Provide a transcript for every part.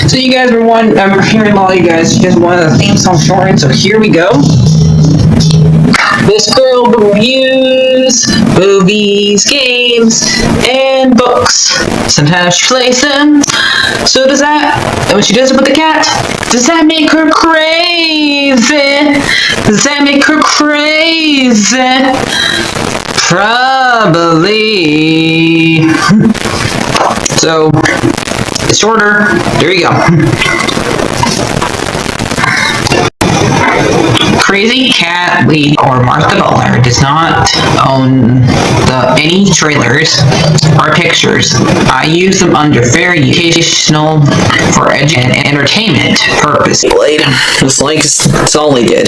So you guys were I'm hearing all you guys wanted the theme song shortened, so here we go. This girl reviews movies, games, and books. Sometimes she plays them. So does that, and when she does it with the cat, does that make her crazy? Does that make her crazy? Probably. So, it's shorter. There you go. CrazyCatLady or Martha Butler does not own any trailers or pictures. I use them under fair educational for and entertainment purpose. It's like that's all they did.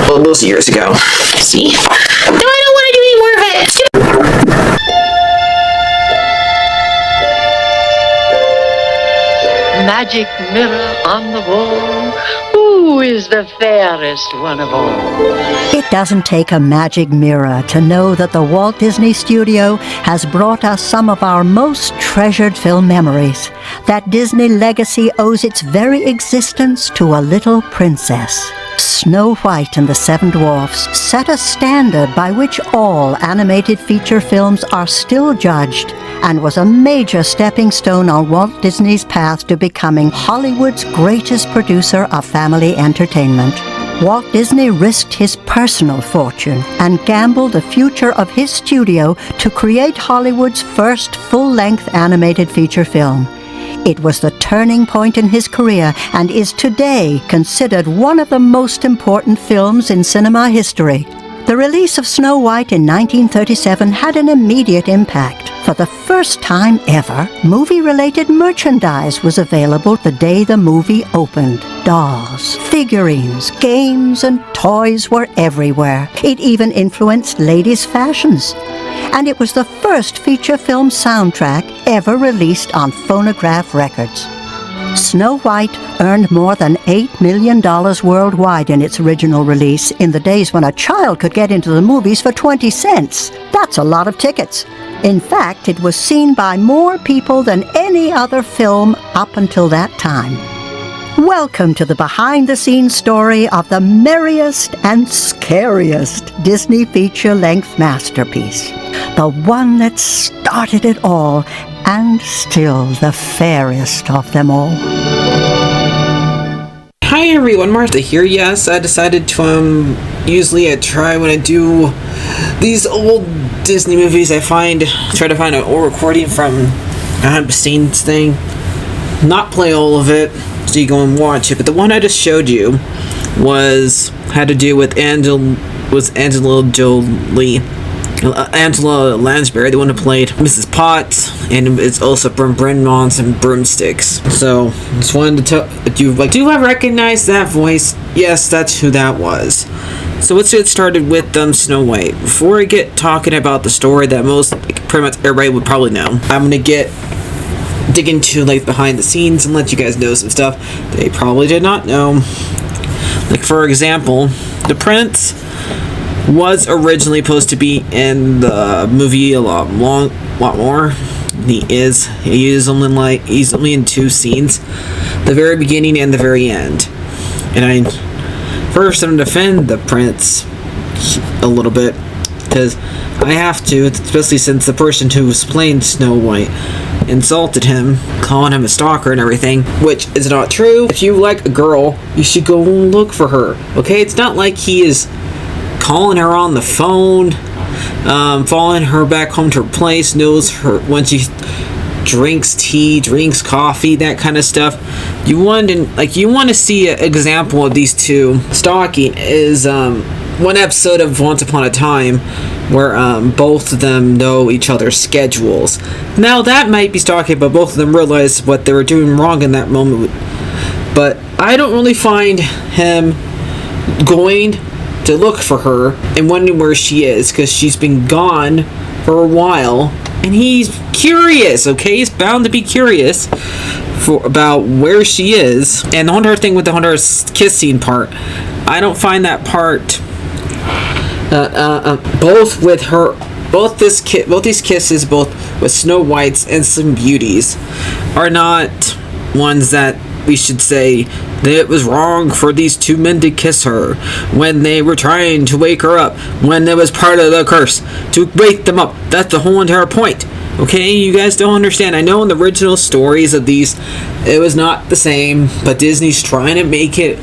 Well, those years ago. See? No, I don't want to do any more of it. Magic mirror on the wall, who is the fairest one of all? It doesn't take a magic mirror to know that the Walt Disney Studio has brought us some of our most treasured film memories. That Disney legacy owes its very existence to a little princess. Snow White and the Seven Dwarfs set a standard by which all animated feature films are still judged, and was a major stepping stone on Walt Disney's path to becoming Hollywood's greatest producer of family entertainment. Walt Disney risked his personal fortune and gambled the future of his studio to create Hollywood's first full-length animated feature film. It was the turning point in his career and is today considered one of the most important films in cinema history. The release of Snow White in 1937 had an immediate impact. For the first time ever, movie-related merchandise was available the day the movie opened. Dolls, figurines, games, and toys were everywhere. It even influenced ladies' fashions. And it was the first feature film soundtrack ever released on phonograph records. Snow White earned more than $8 million worldwide in its original release in the days when a child could get into the movies for 20 cents. That's a lot of tickets. In fact, it was seen by more people than any other film up until that time. Welcome to the behind-the-scenes story of the merriest and scariest Disney feature-length masterpiece. The one that started it all, and still the fairest of them all. Hi everyone, Martha here. Yes, I decided to, usually I try when I do these old Disney movies, try to find an old recording from a behind-the-scenes thing. Not play all of it, so you go and watch it, but the one I just showed you had to do with Angela Lansbury, the one who played Mrs. Potts, and it's also from Bryn Mawns and Broomsticks. So, just wanted to tell you, do I recognize that voice? Yes, that's who that was. So let's get started with Snow White. Before I get talking about the story that pretty much everybody would probably know, I'm gonna dig into behind the scenes and let you guys know some stuff they probably did not know. For example, the prince was originally supposed to be in the movie a lot more. He's only in 2 scenes, the very beginning and the very end. And I'm going to defend the prince a little bit, because I have to, especially since the person who was playing Snow White insulted him, calling him a stalker and everything, which is not true. If you like a girl, you should go look for her, okay? It's not like he is calling her on the phone, following her back home to her place, knows her when she drinks tea, drinks coffee, that kind of stuff. You want to see an example of these two stalking is one episode of Once Upon a Time where both of them know each other's schedules. Now that might be stalking, but both of them realize what they were doing wrong in that moment. But I don't really find him going to look for her and wondering where she is, because she's been gone for a while, and he's curious, okay? He's bound to be curious about where she is. And the whole thing with the whole kissing part, I don't find that part both these kisses, both with Snow White's and some Beauties, are not ones that we should say that it was wrong for these two men to kiss her when they were trying to wake her up, when it was part of the curse to wake them up. That's the whole entire point. Okay, you guys don't understand. I know in the original stories of these, it was not the same, but Disney's trying to make it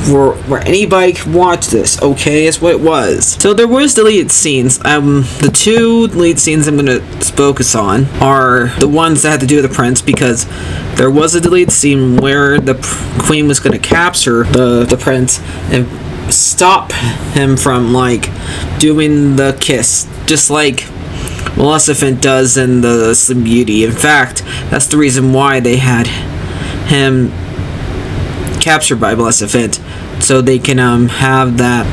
where anybody can watch this. Okay, that's what it was. So there was deleted scenes. The two deleted scenes I'm gonna focus on are the ones that had to do with the prince, because there was a deleted scene where the queen was gonna capture the prince and stop him from like doing the kiss, just like Maleficent does in the Sleeping Beauty. In fact, that's the reason why they had him captured by Maleficent, so they can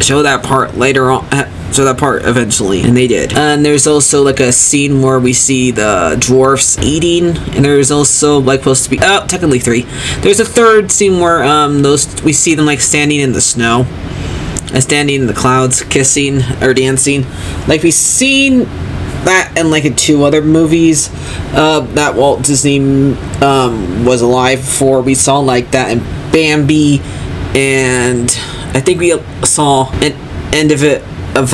show that part later on, show that part eventually, and they did. And there's also like a scene where we see the dwarfs eating, and there's also like supposed to be technically three. There's a third scene where we see them like standing in the snow and standing in the clouds, kissing or dancing, like we've seen that in like in two other movies that Walt Disney was alive for. We saw like that in Bambi, and I think we saw an end of it of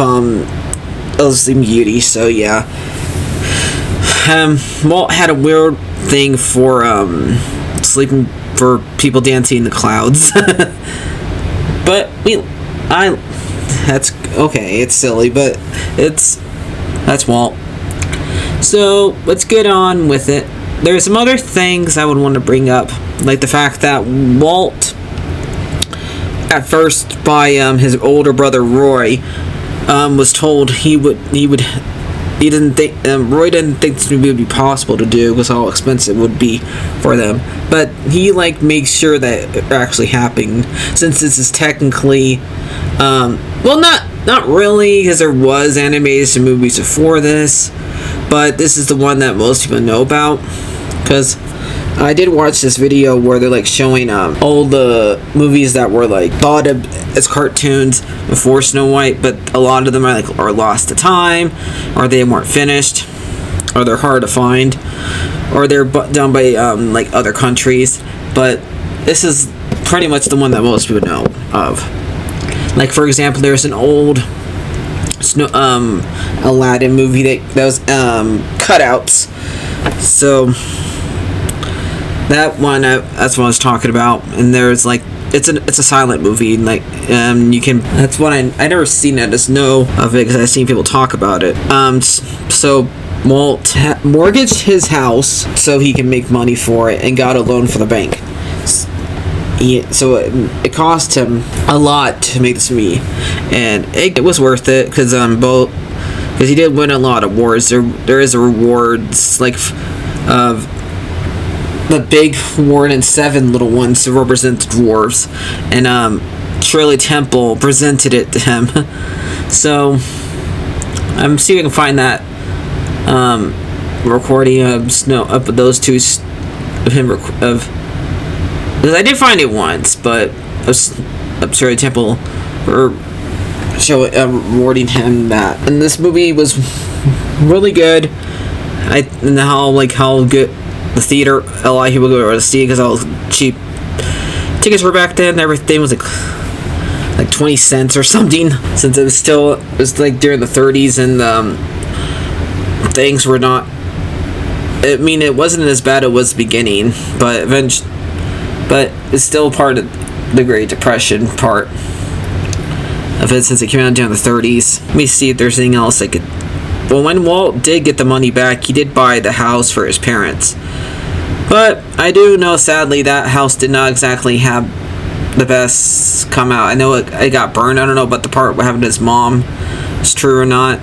Sleeping Beauty. So yeah, Walt had a weird thing for people dancing in the clouds. But that's okay, it's silly, but that's Walt. So let's get on with it. There's some other things I would want to bring up, like the fact that Walt, at first by his older brother Roy, was told Roy didn't think this would be possible to do because how expensive it would be for them. But he like makes sure that it actually happened, since this is technically, not really, because there was animated movies before this, but this is the one that most people know about. Because I did watch this video where they're like showing all the movies that were like thought of as cartoons before Snow White, but a lot of them are lost to time, or they weren't finished, or they're hard to find, or they're done by like other countries. But this is pretty much the one that most people know of. Like for example, there's an old Aladdin movie that was cutouts. So that one, that's what I was talking about. And there's like it's a silent movie, and like you can. That's what I never seen it, I just know of it because I've seen people talk about it. So Walt mortgaged his house so he can make money for it, and got a loan from the bank. So it cost him a lot to make this movie, and it was worth it because he did win a lot of awards. There is a rewards like of the big award and 7 little ones to represent the dwarves, and Shirley Temple presented it to him. So I'm see if I can find that recording of those two of him because I did find it once, but of Shirley Temple rewarding him that. And this movie was really good. And how good the theater, a lot of people go to see it because how cheap tickets were back then. Everything was like 20 cents or something, since it was like during the 30s, and things were not. I mean, it wasn't as bad as it was beginning, but eventually. But it's still part of the Great Depression part of it, since it came out during the 30s. Let me see if there's anything else I could. Well, when Walt did get the money back, he did buy the house for his parents. But I do know, sadly, that house did not exactly have the best come out. I know it got burned. I don't know about the part what happened to his mom. It's true or not.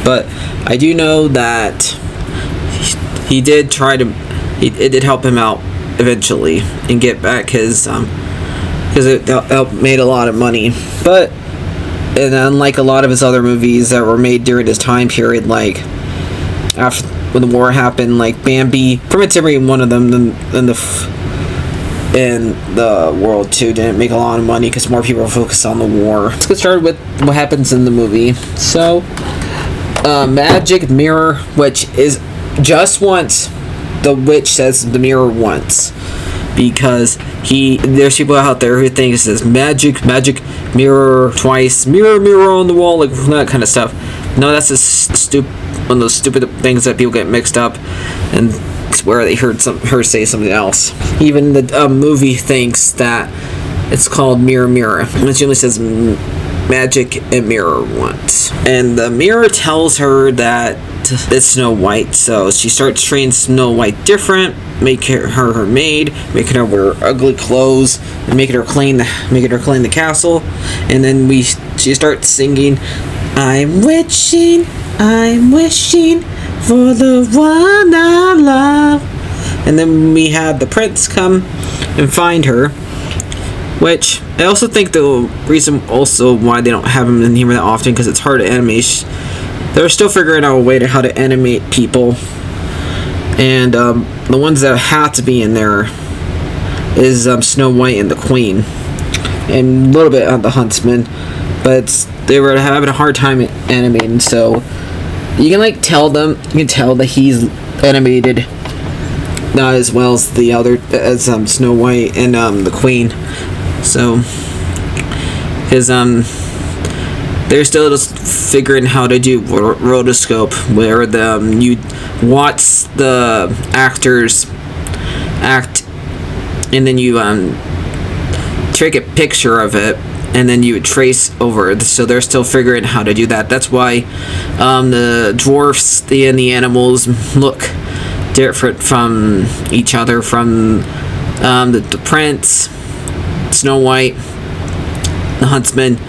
But I do know that he did try to. It did help him out eventually and get back his because it made a lot of money. But and unlike a lot of his other movies that were made during his time period, like after when the war happened, like Bambi, pretty much every one of them in the world too didn't make a lot of money because more people were focused on the war. Let's get started with what happens in the movie. So magic mirror, which is just once. The witch says the mirror once. because there's people out there who think it says magic, mirror twice, mirror on the wall, like that kind of stuff. No, that's just one of those stupid things that people get mixed up and swear they heard her say something else. Even the movie thinks that it's called Mirror. And it usually says magic and mirror once. And the mirror tells her that it's Snow White, so she starts treating Snow White different, making her her maid, making her wear ugly clothes, and making her clean the castle. And then she starts singing, I'm wishing for the one I love. And then we have the prince come and find her, which I also think the reason also why they don't have him in here that often, because it's hard to animate. They're still figuring out a way to how to animate people, and the ones that have to be in there is Snow White and the Queen, and a little bit on the Huntsman, but they were having a hard time animating. So you can tell that he's animated not as well as the other Snow White and the Queen. So because they're still just figuring how to do rotoscope, where you watch the actors act, and then you take a picture of it, and then you trace over it. So they're still figuring how to do that. That's why the dwarfs and the animals look different from each other, from the prince, Snow White, the huntsman,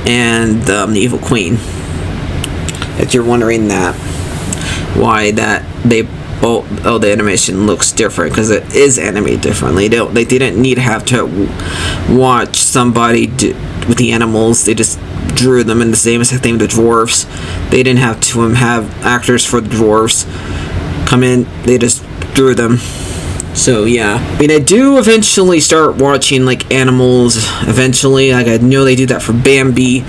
and the evil queen. If you're wondering why the animation looks different, because it is animated differently. They didn't need to have to watch somebody with the animals. They just drew them, in the same thing with the dwarfs. They didn't have to have actors for the dwarfs come in. They just drew them. So yeah, I mean, I do eventually start watching animals. Eventually, I know they did that for Bambi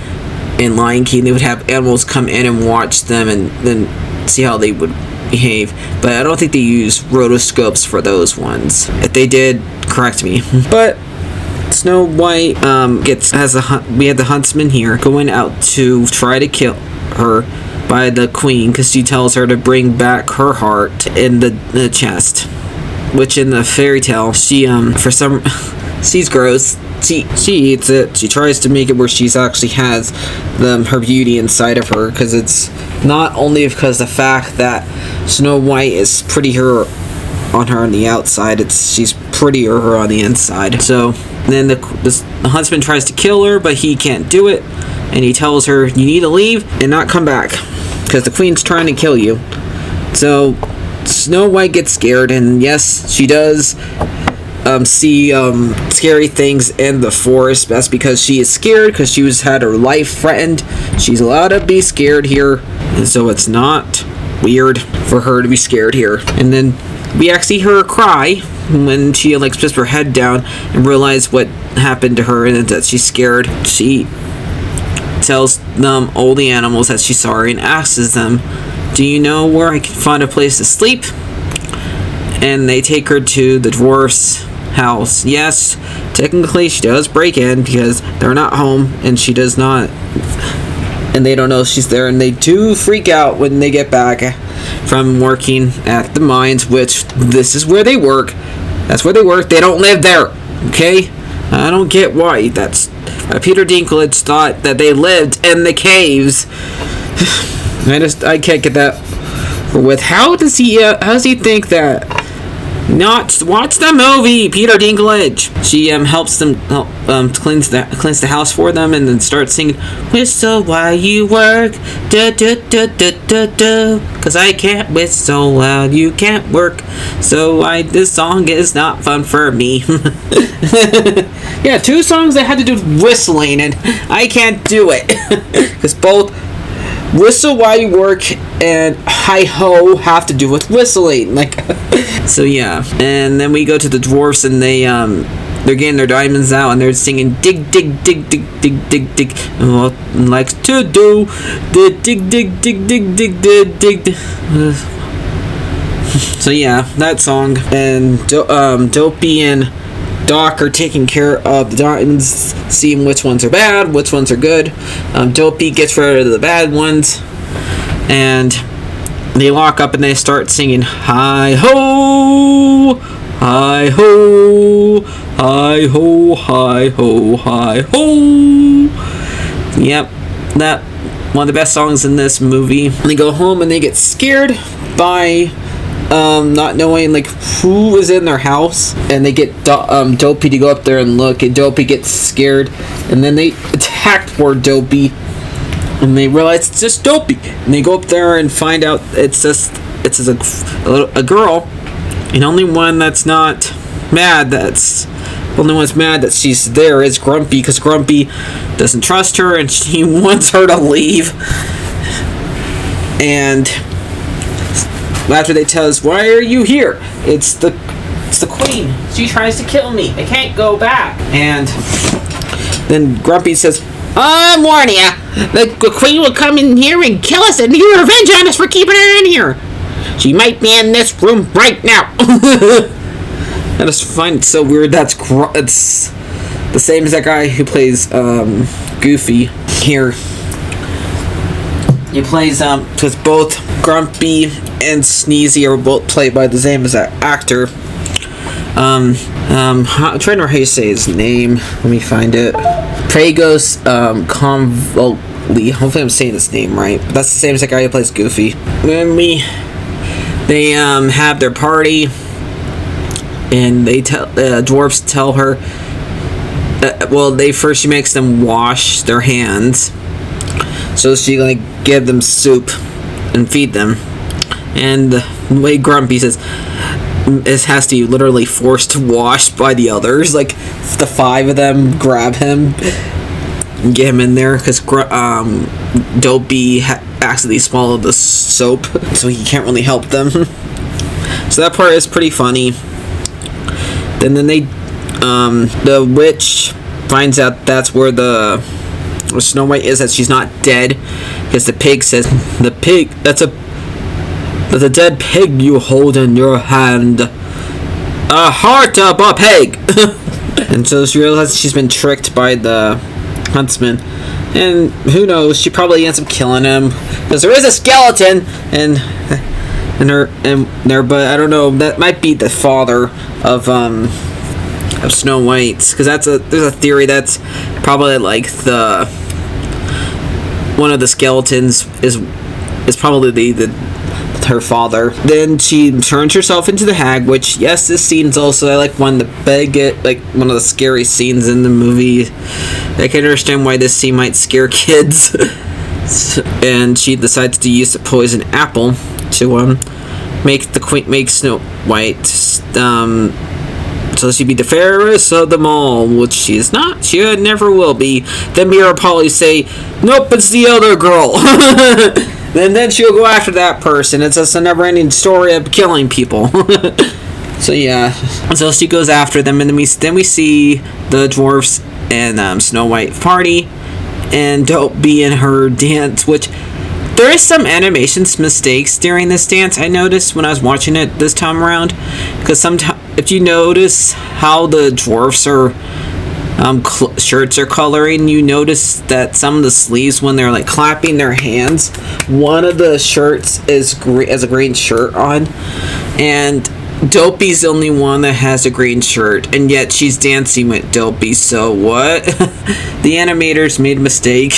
and Lion King. They would have animals come in and watch them, and then see how they would behave. But I don't think they use rotoscopes for those ones. If they did, correct me. But Snow White we have the huntsman here going out to try to kill her by the queen, because she tells her to bring back her heart in the chest. Which in the fairy tale, she's gross. She eats it. She tries to make it where she's actually has her beauty inside of her, because it's not only because the fact that Snow White is prettier on her on the outside, she's prettier on the inside. So then the huntsman tries to kill her, but he can't do it, and he tells her, you need to leave and not come back, because the queen's trying to kill you. So Snow White gets scared, and yes, she does see scary things in the forest. That's because she is scared, because she had her life threatened. She's allowed to be scared here, and so it's not weird for her to be scared here. And then we actually see her cry when she puts her head down and realizes what happened to her, and that she's scared. She tells all the animals that she's sorry, and asks them, do you know where I can find a place to sleep? And they take her to the dwarf's house. Yes, technically she does break in, because they're not home, and she does not, and they don't know she's there, and they do freak out when they get back from working at the mines, which this is where they work. That's where they work. They don't live there. Okay? I don't get why. That's Peter Dinklage thought that they lived in the caves. I can't get that with how does he think that? Not watch the movie, Peter Dinklage. She helps them cleanse the house for them, and then starts singing whistle while you work, do do do do do do, cause I can't whistle while you can't work, so this song is not fun for me. Yeah, 2 songs that had to do with whistling, and I can't do it, because both Whistle While You Work and Hi Ho have to do with whistling. So yeah. And then we go to the dwarfs, and they're getting their diamonds out, and they're singing dig dig dig dig dig dig dig, and what likes to do dig dig dig dig dig dig dig dig. So yeah, that song. And Dopey and Doc are taking care of the diamonds, seeing which ones are bad, which ones are good. Dopey gets rid of the bad ones, and they lock up and they start singing hi ho, hi ho, hi ho, hi ho, hi ho. Yep, that one of the best songs in this movie. And they go home and they get scared by not knowing like who is in their house, and they get Dopey to go up there and look, and Dopey gets scared, and then they attack poor Dopey, and they realize it's just Dopey, and they go up there and find out it's just a girl, and only one that's not mad, only one's mad that she's there is Grumpy, because Grumpy doesn't trust her and he wants her to leave. And after they tell us, why are you here? It's the queen. She tries to kill me. I can't go back. And then Grumpy says, I'm warning you. The queen will come in here and kill us and get revenge on us for keeping her in here. She might be in this room right now. I just find it so weird. It's the same as that guy who plays Goofy here. He plays because both Grumpy and Sneezy are both played by the same as that actor. I'm trying to remember how you say his name. Let me find it. Pragos Convoli. Hopefully I'm saying his name right. But that's the same as that guy who plays Goofy. Then they have their party, and they dwarfs tell her. She makes them wash their hands, so she give them soup and feed them. And the way Grumpy says, it has to be literally forced to wash by the others. Like the 5 of them grab him and get him in there because Dopey accidentally swallowed the soap, so he can't really help them. So that part is pretty funny. Then the witch finds out that's where Snow White is, that she's not dead, because the pig says, that's a dead pig you hold in your hand. A heart of a pig. And so she realizes she's been tricked by the huntsman, and who knows, she probably ends up killing him because there is a skeleton but I don't know, that might be the father of Snow White's, because there's a theory that's probably one of the skeletons is probably her father. Then she turns herself into the hag, which, yes, this scene's also one of the scary scenes in the movie. I can understand why this scene might scare kids. And she decides to use the poison apple to make Snow White so she'd be the fairest of them all, which she is not. She never will be. Then Mira will probably say, nope, it's the other girl. Then she'll go after that person. It's just a never-ending story of killing people. So yeah, so she goes after them, and then we see the dwarfs and Snow White party, and Dopey in her dance, which there is some animations mistakes during this dance. I noticed when I was watching it this time around, because sometimes if you notice how the dwarfs are shirts are coloring, you notice that some of the sleeves, when they're clapping their hands, one of the shirts has a green shirt on, and Dopey's the only one that has a green shirt, and yet she's dancing with Dopey. So what? The animators made a mistake.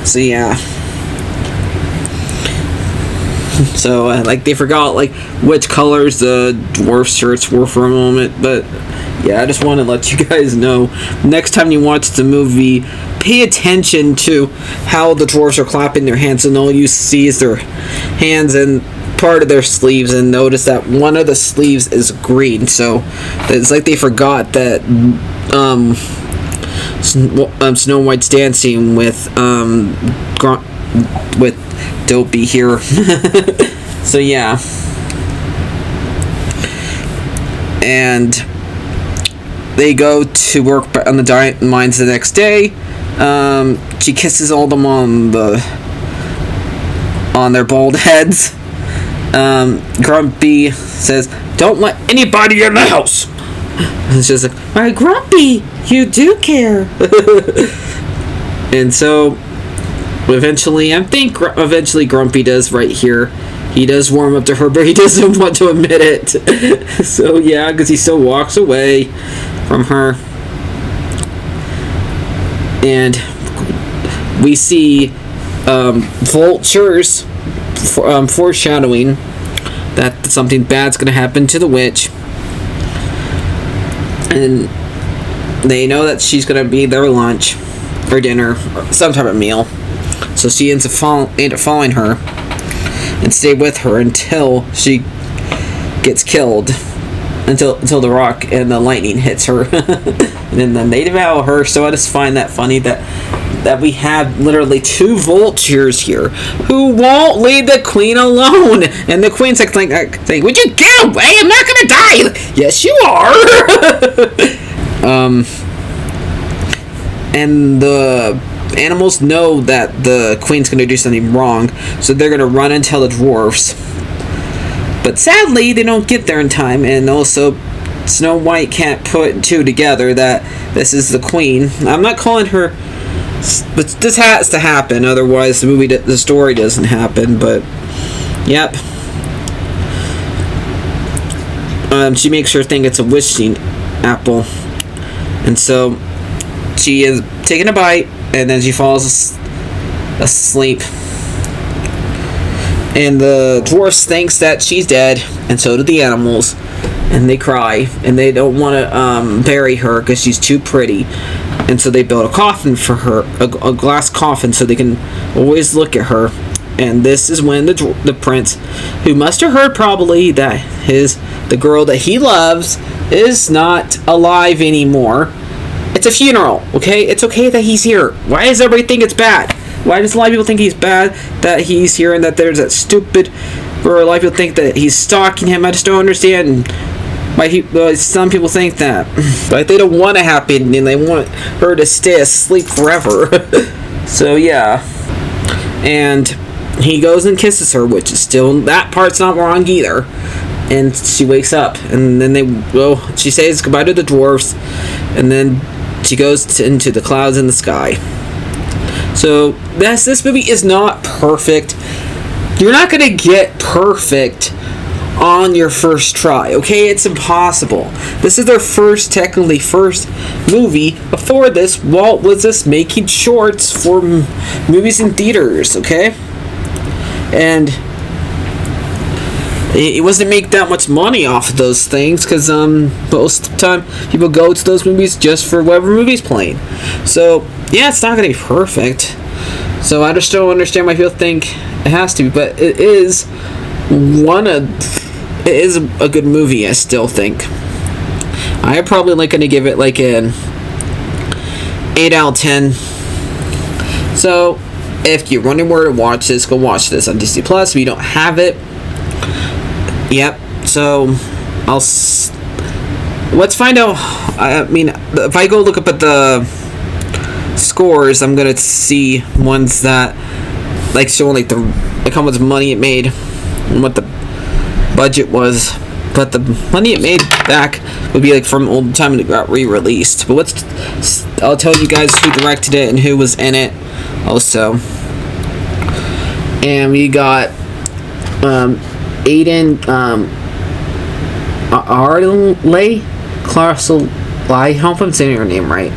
So yeah. So they forgot which colors the dwarf shirts were for a moment, but yeah, I just want to let you guys know, next time you watch the movie, pay attention to how the dwarves are clapping their hands, and all you see is their hands and part of their sleeves, and notice that one of the sleeves is green. So it's they forgot that Snow White's dancing with Dopey here. So yeah, and they go to work on the diamond mines the next day. She kisses all of them on their bald heads, Grumpy says, "Don't let anybody in the house." And she's like, "Why, Grumpy, you do care." And so, eventually Grumpy does right here. He does warm up to her, but he doesn't want to admit it. So yeah, because he still walks away from her. And we see vultures foreshadowing that something bad's going to happen to the witch. And they know that she's going to be their lunch or dinner or some type of meal. So she ends up following her and stay with her until she gets killed. Until the rock and the lightning hits her. And then they devour her. So I just find that funny that we have literally two vultures here who won't leave the queen alone. And the queen's like saying, "Would you get away? I'm not gonna die." "Yes, you are." And the animals know that the queen's gonna do something wrong, so they're gonna run and tell the dwarfs. But sadly, they don't get there in time, and also Snow White can't put two together that this is the queen. I'm not calling her, but this has to happen, otherwise the story doesn't happen. But yep, she makes her think it's a wishing apple, and so she is taking a bite, and then she falls asleep. And the dwarfs thinks that she's dead, and so do the animals, and they cry, and they don't want to bury her because she's too pretty, and so they build a coffin for her, a glass coffin, so they can always look at her. And this is when the prince, who must have heard probably that the girl that he loves is not alive anymore. It's a funeral, okay? It's okay that he's here. Why does everybody think it's bad? Why does a lot of people think he's bad that he's here, and that there's that stupid, or a lot of people think that he's stalking him? I just don't understand why some people think that. But they don't want it happen, and they want her to stay asleep forever. So yeah. And he goes and kisses her, which is still, that part's not wrong either. And she wakes up, and then she says goodbye to the dwarfs, and then she goes into the clouds in the sky. So this movie is not perfect. You're not gonna get perfect on your first try, okay? It's impossible. This is their technically first movie. Before this, Walt was just making shorts for movies in theaters, okay? And it wasn't make that much money off of those things, because most of the time people go to those movies just for whatever movie's playing. So yeah, it's not gonna be perfect. So I just don't understand why people think it has to be, but it is a good movie. I still think I'm probably gonna give it like an 8 out of 10. So if you're wondering where to watch this, go watch this on Disney Plus. If you don't have it, yep. So let's find out. I mean, if I go look up at the scores, I'm gonna see ones that showing how much money it made and what the budget was. But the money it made back would be from old time when it got re-released. But I'll tell you guys who directed it and who was in it also. And we got Aiden Arley Clarksel. I hope I'm saying her name right.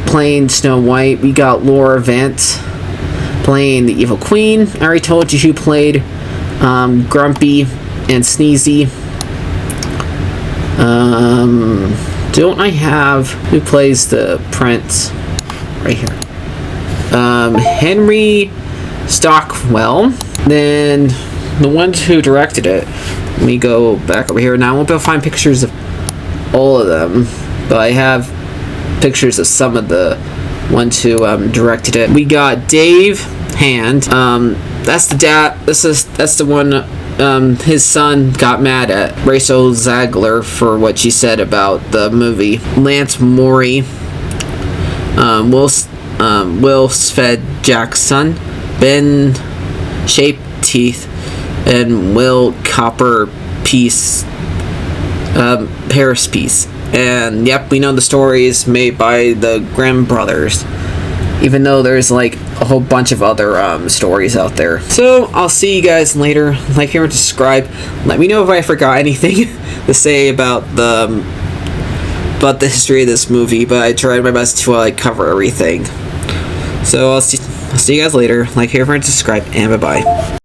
Playing Snow White. We got Laura Vance playing the Evil Queen. I already told you who played Grumpy and Sneezy. Don't I have who plays the Prince? Right here. Henry Stockwell. Then the ones who directed it. Let me go back over here. Now I won't be able to find pictures of all of them, but I have pictures of some of the ones who directed it. We got Dave Hand. That's the dad. That's the one. His son got mad at Rachel Zegler for what she said about the movie. Lance Morey. Will Sved Jackson. Ben Shape Teeth. and Will Copper Piece, Paris Piece. And yep, we know the story is made by the Grimm brothers, even though there's like a whole bunch of other stories out there. So I'll see you guys later. Like, comment, subscribe. Let me know if I forgot anything to say about the history of this movie, but I tried my best to like cover everything. So I'll see you guys later. Like, comment, subscribe, and bye bye.